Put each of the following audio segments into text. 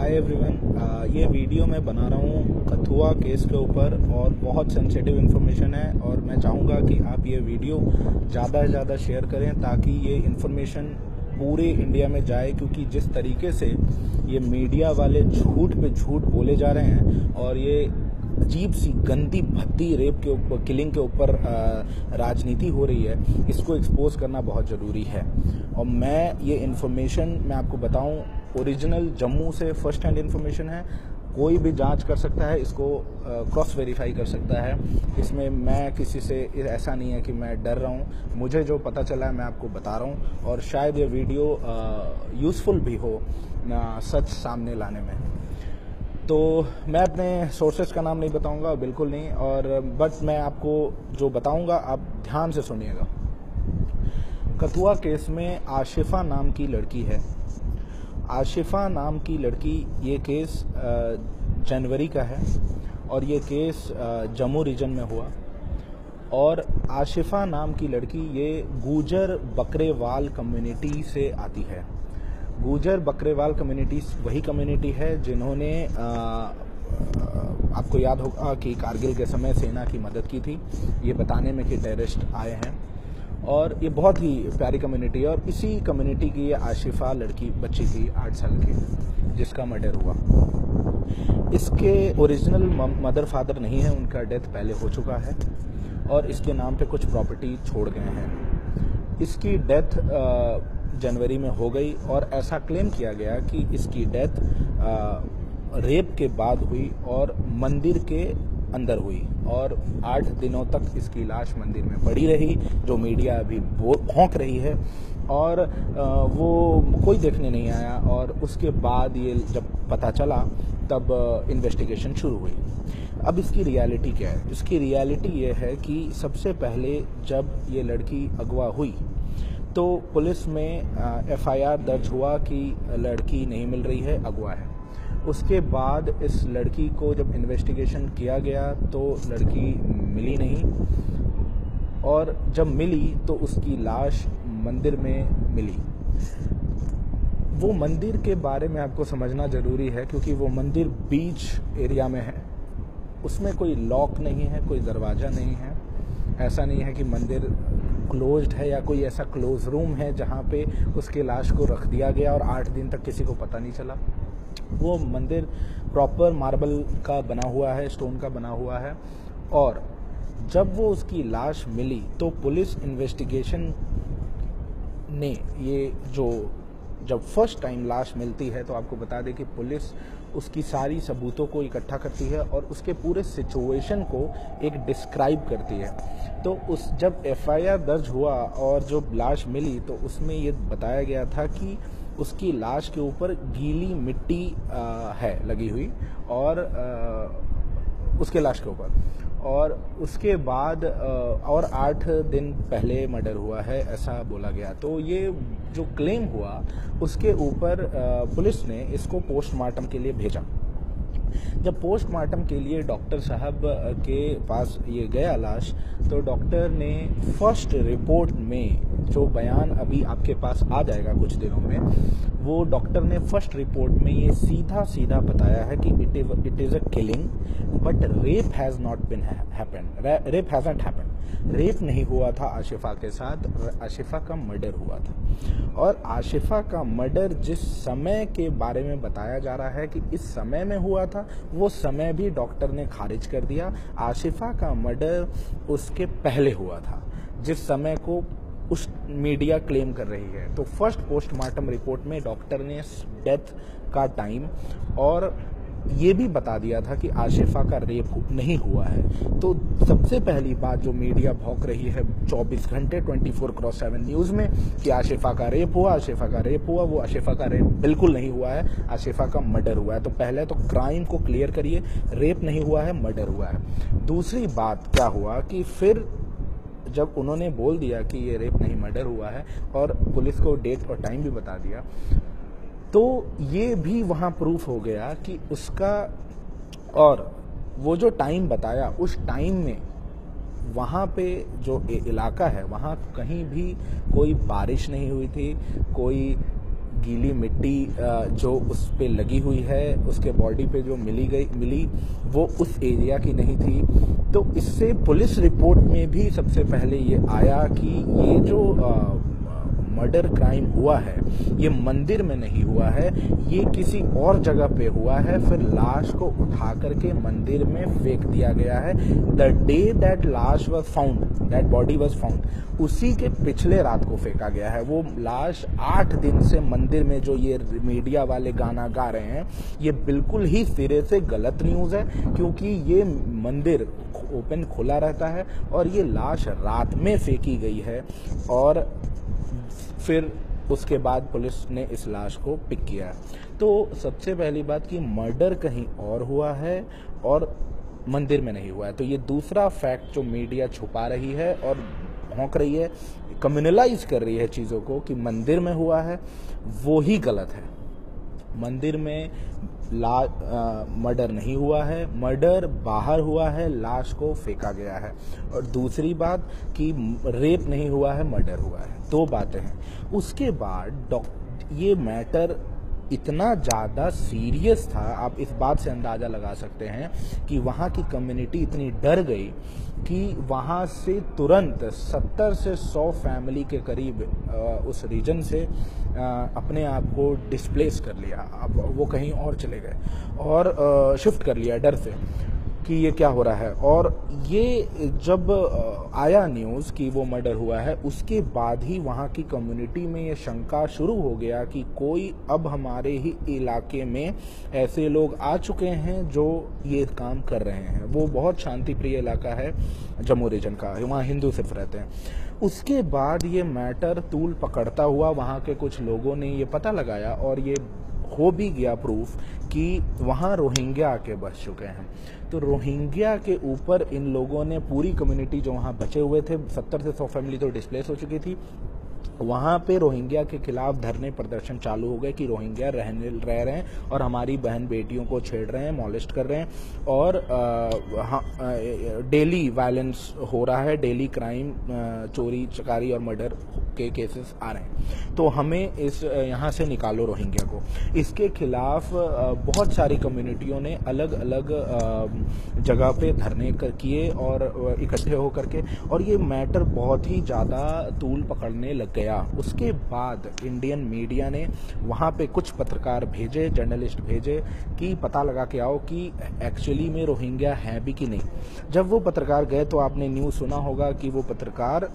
Hi everyone, ये video मैं बना रहा हूँ कथुआ केस के ऊपर और बहुत सेंसिटिव इन्फॉर्मेशन है और मैं चाहूँगा कि आप ये वीडियो ज़्यादा से ज़्यादा शेयर करें ताकि ये इन्फॉर्मेशन पूरे इंडिया में जाए, क्योंकि जिस तरीके से ये मीडिया वाले झूठ पे झूठ बोले जा रहे हैं और ये अजीब सी गंदी भद्दी रेप के ऊपर, किलिंग के ऊपर राजनीति हो रही है, इसको एक्सपोज करना बहुत ज़रूरी है। और मैं ये इन्फॉर्मेशन मैं आपको बताऊं, ओरिजिनल जम्मू से फर्स्ट हैंड इन्फॉर्मेशन है, कोई भी जांच कर सकता है, इसको क्रॉस वेरीफाई कर सकता है। इसमें मैं किसी से ऐसा नहीं है कि मैं डर रहा हूँ, मुझे जो पता चला है मैं आपको बता रहा हूँ और शायद ये वीडियो यूज़फुल भी हो सच सामने लाने में। तो मैं अपने सोर्सेज का नाम नहीं बताऊंगा, बिल्कुल नहीं, और बट मैं आपको जो बताऊंगा आप ध्यान से सुनिएगा। कथुआ केस में आशिफा नाम की लड़की है। आशिफा नाम की लड़की, ये केस जनवरी का है और ये केस जम्मू रीजन में हुआ। और आशिफा नाम की लड़की ये गुजर बकरेवाल कम्युनिटी से आती है। गुजर बकरेवाल कम्युनिटी वही कम्युनिटी है जिन्होंने आपको याद होगा कि कारगिल के समय सेना की मदद की थी, ये बताने में कि टेररिस्ट आए हैं। और ये बहुत ही प्यारी कम्युनिटी है और इसी कम्युनिटी की ये आशिफा लड़की बच्ची थी 8 साल की, जिसका मर्डर हुआ। इसके ओरिजिनल मदर फादर नहीं है, उनका डेथ पहले हो चुका है और इसके नाम पे कुछ प्रॉपर्टी छोड़ गए हैं। इसकी डेथ जनवरी में हो गई और ऐसा क्लेम किया गया कि इसकी डेथ रेप के बाद हुई और मंदिर के अंदर हुई और 8 दिनों तक इसकी लाश मंदिर में पड़ी रही, जो मीडिया अभी भौंक रही है, और वो कोई देखने नहीं आया। और उसके बाद ये जब पता चला तब इन्वेस्टिगेशन शुरू हुई। अब इसकी रियलिटी क्या है? इसकी रियलिटी ये है कि सबसे पहले जब ये लड़की अगवा हुई तो पुलिस में एफआईआर दर्ज हुआ कि लड़की नहीं मिल रही है, अगवा है। उसके बाद इस लड़की को जब इन्वेस्टिगेशन किया गया तो लड़की मिली नहीं, और जब मिली तो उसकी लाश मंदिर में मिली। वो मंदिर के बारे में आपको समझना ज़रूरी है क्योंकि वो मंदिर बीच एरिया में है, उसमें कोई लॉक नहीं है, कोई दरवाज़ा नहीं है। ऐसा नहीं है कि मंदिर क्लोज्ड है या कोई ऐसा क्लोज रूम है जहाँ पे उसके लाश को रख दिया गया और 8 दिन तक किसी को पता नहीं चला। वो मंदिर प्रॉपर मार्बल का बना हुआ है, स्टोन का बना हुआ है। और जब वो उसकी लाश मिली तो पुलिस इन्वेस्टिगेशन ने ये जो जब फर्स्ट टाइम लाश मिलती है तो आपको बता दें कि पुलिस उसकी सारी सबूतों को इकट्ठा करती है और उसके पूरे सिचुएशन को एक डिस्क्राइब करती है। तो उस जब एफआईआर दर्ज हुआ और जो लाश मिली तो उसमें ये बताया गया था कि उसकी लाश के ऊपर गीली मिट्टी है लगी हुई और उसके लाश के ऊपर, और उसके बाद और 8 दिन पहले मर्डर हुआ है, ऐसा बोला गया। तो ये जो क्लेम हुआ उसके ऊपर पुलिस ने इसको पोस्टमार्टम के लिए भेजा। जब पोस्टमार्टम के लिए डॉक्टर साहब के पास ये गया लाश, तो डॉक्टर ने फर्स्ट रिपोर्ट में जो बयान अभी आपके पास आ जाएगा कुछ दिनों में, वो डॉक्टर ने फर्स्ट रिपोर्ट में ये सीधा सीधा बताया है कि it is a killing but rape has not been happened, rape hasn't happened. Rape नहीं हुआ था आशिफा के साथ, आशिफा का मर्डर हुआ था। और आशिफा का मर्डर जिस समय के बारे में बताया जा रहा है कि इस समय में हुआ था, वो समय भी डॉक्टर ने खारिज कर दिया। आशिफा का मर्डर उसके पहले हुआ था, जिस समय को उस मीडिया क्लेम कर रही है। तो फर्स्ट पोस्टमार्टम रिपोर्ट में डॉक्टर ने डेथ का टाइम और ये भी बता दिया था कि आशिफा का रेप नहीं हुआ है। तो सबसे पहली बात जो मीडिया भौंक रही है 24 घंटे 24/7 न्यूज़ में कि आशिफा का रेप हुआ, आशिफा का रेप हुआ, वो आशिफा का रेप बिल्कुल नहीं हुआ है, आशिफा का मर्डर हुआ है। तो पहले तो क्राइम को क्लियर करिए, रेप नहीं हुआ है, मर्डर हुआ है। दूसरी बात क्या हुआ कि फिर जब उन्होंने बोल दिया कि ये रेप नहीं मर्डर हुआ है और पुलिस को डेट और टाइम भी बता दिया, तो ये भी वहाँ प्रूफ हो गया कि उसका, और वो जो टाइम बताया उस टाइम में वहाँ पे जो इलाका है वहाँ कहीं भी कोई बारिश नहीं हुई थी, कोई गीली मिट्टी जो उस पे लगी हुई है, उसके बॉडी पे जो मिली वो उस एरिया की नहीं थी। तो इससे पुलिस रिपोर्ट में भी सबसे पहले ये आया कि ये जो मर्डर क्राइम हुआ है ये मंदिर में नहीं हुआ है, ये किसी और जगह पे हुआ है। फिर लाश को उठा करके मंदिर में फेंक दिया गया है। द डे दैट लाश was found, that body was found, उसी के पिछले रात को फेंका गया है। वो लाश 8 दिन से मंदिर में, जो ये मीडिया वाले गाना गा रहे हैं, ये बिल्कुल ही सिरे से गलत न्यूज़ है, क्योंकि ये मंदिर ओपन खुला रहता है और ये लाश रात में फेंकी गई है। और फिर उसके बाद पुलिस ने इस लाश को पिक किया। तो सबसे पहली बात कि मर्डर कहीं और हुआ है और मंदिर में नहीं हुआ है। तो ये दूसरा फैक्ट जो मीडिया छुपा रही है और भौंक रही है, कम्युनलाइज कर रही है चीज़ों को कि मंदिर में हुआ है, वो ही गलत है। मंदिर में मर्डर नहीं हुआ है, मर्डर बाहर हुआ है, लाश को फेंका गया है। और दूसरी बात कि रेप नहीं हुआ है, मर्डर हुआ है। 2 बातें हैं। उसके बाद ये मैटर इतना ज़्यादा सीरियस था, आप इस बात से अंदाज़ा लगा सकते हैं कि वहाँ की कम्युनिटी इतनी डर गई कि वहाँ से तुरंत 70 से 100 फैमिली के करीब उस रीजन से अपने आप को डिस्प्लेस कर लिया। अब वो कहीं और चले गए और शिफ्ट कर लिया डर से कि ये क्या हो रहा है। और ये जब आया न्यूज़ कि वो मर्डर हुआ है, उसके बाद ही वहाँ की कम्युनिटी में ये शंका शुरू हो गया कि कोई अब हमारे ही इलाके में ऐसे लोग आ चुके हैं जो ये काम कर रहे हैं। वो बहुत शांति प्रिय इलाका है जम्मू रीजन का, वहाँ हिंदू सिर्फ रहते हैं। उसके बाद ये मैटर तूल पकड़ता हुआ वहाँ के कुछ लोगों ने ये पता लगाया और ये हो भी गया प्रूफ कि वहाँ रोहिंग्या आके बस चुके हैं। तो रोहिंग्या के ऊपर इन लोगों ने, पूरी कम्युनिटी जो वहाँ बचे हुए थे, 70 से 100 फैमिली तो डिस्प्लेस हो चुकी थी, वहाँ पे रोहिंग्या के खिलाफ धरने प्रदर्शन चालू हो गए कि रोहिंग्या रह रहे हैं और हमारी बहन बेटियों को छेड़ रहे हैं, मॉलेस्ट कर रहे हैं और डेली वायलेंस हो रहा है, डेली क्राइम, चोरी चकारी और मर्डर के केसेस आ रहे हैं। तो हमें इस यहाँ से निकालो रोहिंग्या को। इसके खिलाफ बहुत सारी कम्युनिटियों ने अलग अलग जगह पे धरने किए और इकट्ठे होकर के, और ये मैटर बहुत ही ज़्यादा तूल पकड़ने लग गया। उसके बाद इंडियन मीडिया ने वहाँ पे कुछ पत्रकार भेजे, जर्नलिस्ट भेजे कि पता लगा के आओ कि एक्चुअली में रोहिंग्या हैं भी कि नहीं। जब वो पत्रकार गए तो आपने न्यूज़ सुना होगा कि वो पत्रकार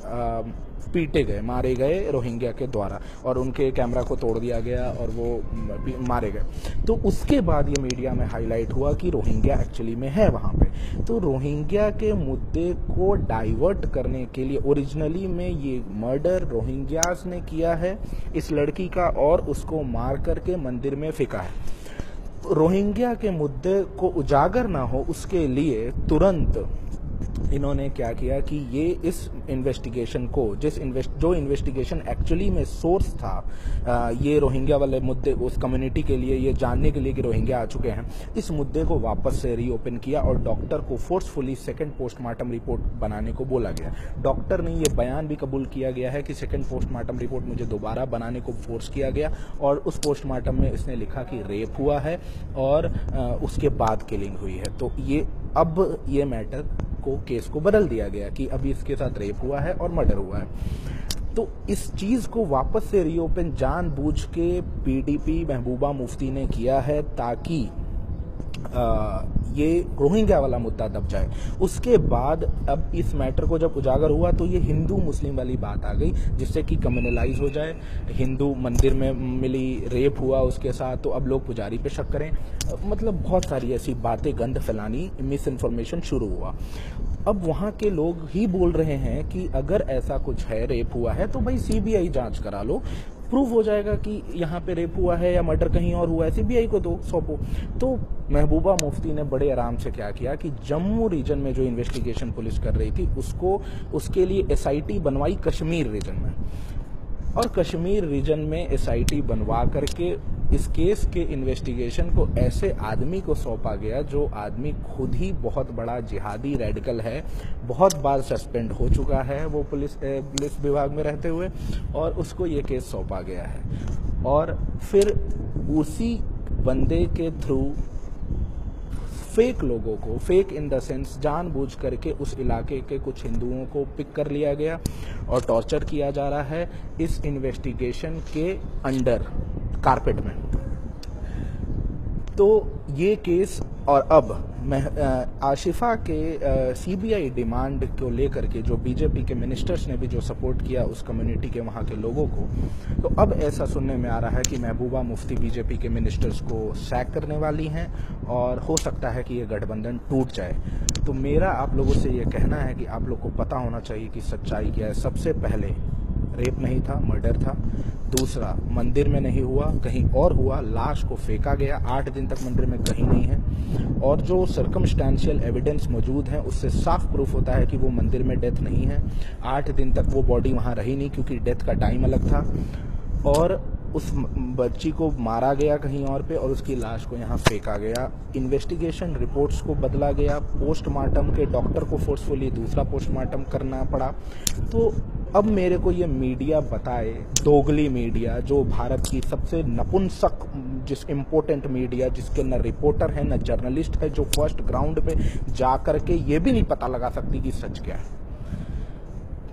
पीटे गए, मारे गए रोहिंग्या के द्वारा और उनके कैमरा को तोड़ दिया गया और वो मारे गए। तो उसके बाद ये मीडिया में हाईलाइट हुआ कि रोहिंग्या एक्चुअली में है वहाँ पे। तो रोहिंग्या के मुद्दे को डाइवर्ट करने के लिए ओरिजिनली में ये मर्डर रोहिंग्यास ने किया है इस लड़की का और उसको मार करके मंदिर में फेंका है। रोहिंग्या के मुद्दे को उजागर ना हो उसके लिए तुरंत इन्होंने क्या किया कि ये इस इन्वेस्टिगेशन को, जो इन्वेस्टिगेशन एक्चुअली में सोर्स था ये रोहिंग्या वाले मुद्दे, उस कम्युनिटी के लिए ये जानने के लिए कि रोहिंग्या आ चुके हैं, इस मुद्दे को वापस से रीओपन किया और डॉक्टर को फोर्सफुली सेकंड पोस्टमार्टम रिपोर्ट बनाने को बोला गया। डॉक्टर ने ये बयान भी कबूल किया गया है कि सेकंड पोस्टमार्टम रिपोर्ट मुझे दोबारा बनाने को फोर्स किया गया और उस पोस्टमार्टम में इसने लिखा कि रेप हुआ है और उसके बाद किलिंग हुई है। तो ये अब ये मैटर को, केस को बदल दिया गया कि अभी इसके साथ रेप हुआ है और मर्डर हुआ है। तो इस चीज को वापस से रीओपन जानबूझ के पीडीपी महबूबा मुफ्ती ने किया है ताकि ये रोहिंग्या वाला मुद्दा दब जाए। उसके बाद अब इस मैटर को जब उजागर हुआ तो ये हिंदू मुस्लिम वाली बात आ गई जिससे कि कम्युनलाइज हो जाए। हिंदू मंदिर में मिली, रेप हुआ उसके साथ, तो अब लोग पुजारी पे शक करें, मतलब बहुत सारी ऐसी बातें, गंद फैलानी, मिस इन्फॉर्मेशन शुरू हुआ। अब वहाँ के लोग ही बोल रहे हैं कि अगर ऐसा कुछ है, रेप हुआ है, तो भाई सीबीआई जांच करा लो, प्रूव हो जाएगा कि यहाँ पे रेप हुआ है या मर्डर कहीं और हुआ है, सीबीआई को दो, सौंपो। तो महबूबा मुफ्ती ने बड़े आराम से क्या किया कि जम्मू रीजन में जो इन्वेस्टिगेशन पुलिस कर रही थी उसके लिए एसआईटी बनवाई कश्मीर रीजन में, और कश्मीर रीजन में एसआईटी बनवा करके इस केस के इन्वेस्टिगेशन को ऐसे आदमी को सौंपा गया जो आदमी खुद ही बहुत बड़ा जिहादी रेडिकल है, बहुत बार सस्पेंड हो चुका है वो पुलिस विभाग में रहते हुए, और उसको ये केस सौंपा गया है। और फिर उसी बंदे के थ्रू फेक लोगों को, फेक इन द सेंस जानबूझ करके उस इलाके के कुछ हिंदुओं को पिक कर लिया गया और टॉर्चर किया जा रहा है इस इन्वेस्टिगेशन के अंडर कारपेट में। तो ये केस, और अब मैं आशिफा के सीबीआई डिमांड को लेकर के जो बीजेपी के मिनिस्टर्स ने भी जो सपोर्ट किया उस कम्युनिटी के वहाँ के लोगों को, तो अब ऐसा सुनने में आ रहा है कि महबूबा मुफ्ती बीजेपी के मिनिस्टर्स को सैक करने वाली हैं और हो सकता है कि ये गठबंधन टूट जाए। तो मेरा आप लोगों से ये कहना है कि आप लोग को पता होना चाहिए कि सच्चाई क्या है। सबसे पहले रेप नहीं था, मर्डर था। दूसरा, मंदिर में नहीं हुआ, कहीं और हुआ, लाश को फेंका गया, 8 दिन तक मंदिर में कहीं नहीं है। और जो सर्कमस्टेंशियल एविडेंस मौजूद है उससे साफ प्रूफ होता है कि वो मंदिर में डेथ नहीं है। 8 दिन तक वो बॉडी वहाँ रही नहीं क्योंकि डेथ का टाइम अलग था, और उस बच्ची को मारा गया कहीं और पे और उसकी लाश को यहाँ फेंका गया। इन्वेस्टिगेशन रिपोर्ट्स को बदला गया, पोस्टमार्टम के डॉक्टर को फोर्सफुली दूसरा पोस्टमार्टम करना पड़ा। तो अब मेरे को ये मीडिया बताए, दोगली मीडिया जो भारत की सबसे नपुंसक, जिस इम्पोर्टेंट मीडिया जिसके न रिपोर्टर है न जर्नलिस्ट है, जो फर्स्ट ग्राउंड पे जा कर के ये भी नहीं पता लगा सकती कि सच क्या है।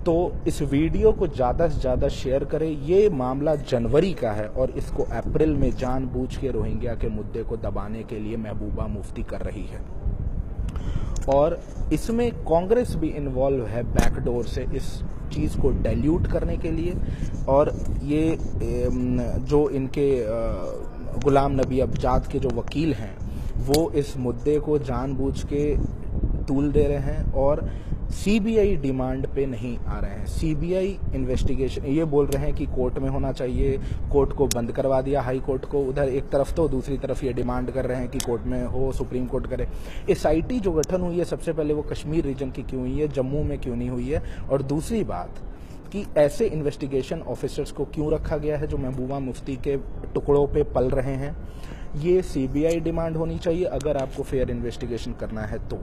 तो इस वीडियो को ज़्यादा से ज़्यादा शेयर करें। ये मामला जनवरी का है और इसको अप्रैल में जानबूझ के रोहिंग्या के मुद्दे को दबाने के लिए महबूबा मुफ्ती कर रही है, और इसमें कांग्रेस भी इन्वॉल्व है बैकडोर से इस चीज़ को डाइल्यूट करने के लिए। और ये जो इनके गुलाम नबी अबजाद के जो वकील हैं वो इस मुद्दे को जानबूझ के तूल दे रहे हैं और सीबीआई डिमांड पे नहीं आ रहे हैं। सीबीआई इन्वेस्टिगेशन ये बोल रहे हैं कि कोर्ट में होना चाहिए, कोर्ट को बंद करवा दिया हाई कोर्ट को उधर एक तरफ, तो दूसरी तरफ ये डिमांड कर रहे हैं कि कोर्ट में हो, सुप्रीम कोर्ट करे। एसआईटी जो गठन हुई है सबसे पहले वो कश्मीर रीजन की क्यों हुई है, जम्मू में क्यों नहीं हुई है, और दूसरी बात कि ऐसे इन्वेस्टिगेशन ऑफिसर्स को क्यों रखा गया है जो महबूबा मुफ्ती के टुकड़ों पे पल रहे हैं। ये सीबीआई डिमांड होनी चाहिए अगर आपको फेयर इन्वेस्टिगेशन करना है तो।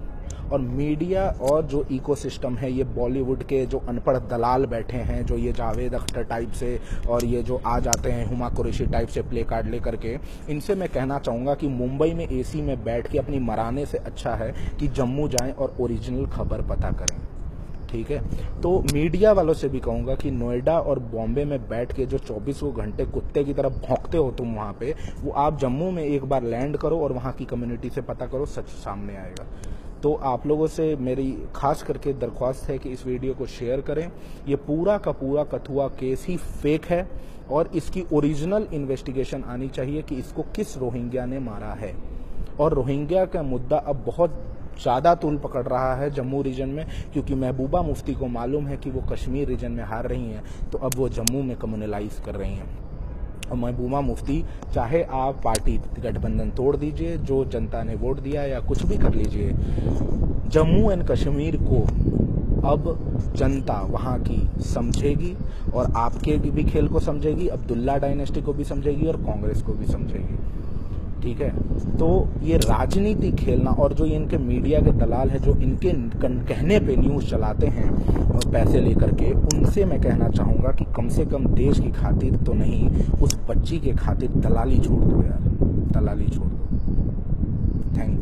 और मीडिया और जो इकोसिस्टम है, ये बॉलीवुड के जो अनपढ़ दलाल बैठे हैं, जो ये जावेद अख्तर टाइप से और ये जो आ जाते हैं हुमा कुरैशी टाइप से प्ले कार्ड लेकर के, इनसे मैं कहना चाहूँगा कि मुंबई में एसी में बैठ के अपनी मराने से अच्छा है कि जम्मू जाएं और ओरिजिनल खबर पता करें। ठीक है, तो मीडिया वालों से भी कहूँगा कि नोएडा और बॉम्बे में बैठ के जो 24 घंटे कुत्ते की तरह भौंकते हो तुम वहाँ पे, वो आप जम्मू में एक बार लैंड करो और वहाँ की कम्युनिटी से पता करो, सच सामने आएगा। तो आप लोगों से मेरी खास करके दरख्वास्त है कि इस वीडियो को शेयर करें। ये पूरा का पूरा कथुआ केस ही फेक है और इसकी ओरिजिनल इन्वेस्टिगेशन आनी चाहिए कि इसको किस रोहिंग्या ने मारा है। और रोहिंग्या का मुद्दा अब बहुत ज़्यादा तूल पकड़ रहा है जम्मू रीजन में, क्योंकि महबूबा मुफ्ती को मालूम है कि वो कश्मीर रीजन में हार रही हैं, तो अब वो जम्मू में कम्युनलाइज कर रही हैं। और महबूबा मुफ्ती, चाहे आप पार्टी गठबंधन तोड़ दीजिए, जो जनता ने वोट दिया या कुछ भी कर लीजिए, जम्मू एंड कश्मीर को अब जनता वहाँ की समझेगी और आपके भी खेल को समझेगी, अब्दुल्ला डायनेस्टी को भी समझेगी और कांग्रेस को भी समझेगी। ठीक है, तो ये राजनीति खेलना, और जो ये इनके मीडिया के दलाल हैं जो इनके कहने पे न्यूज़ चलाते हैं पैसे लेकर के, उनसे मैं कहना चाहूँगा कि कम से कम देश की खातिर तो नहीं, उस बच्ची के खातिर दलाली छोड़ दो यार, दलाली छोड़ दो। Thank you.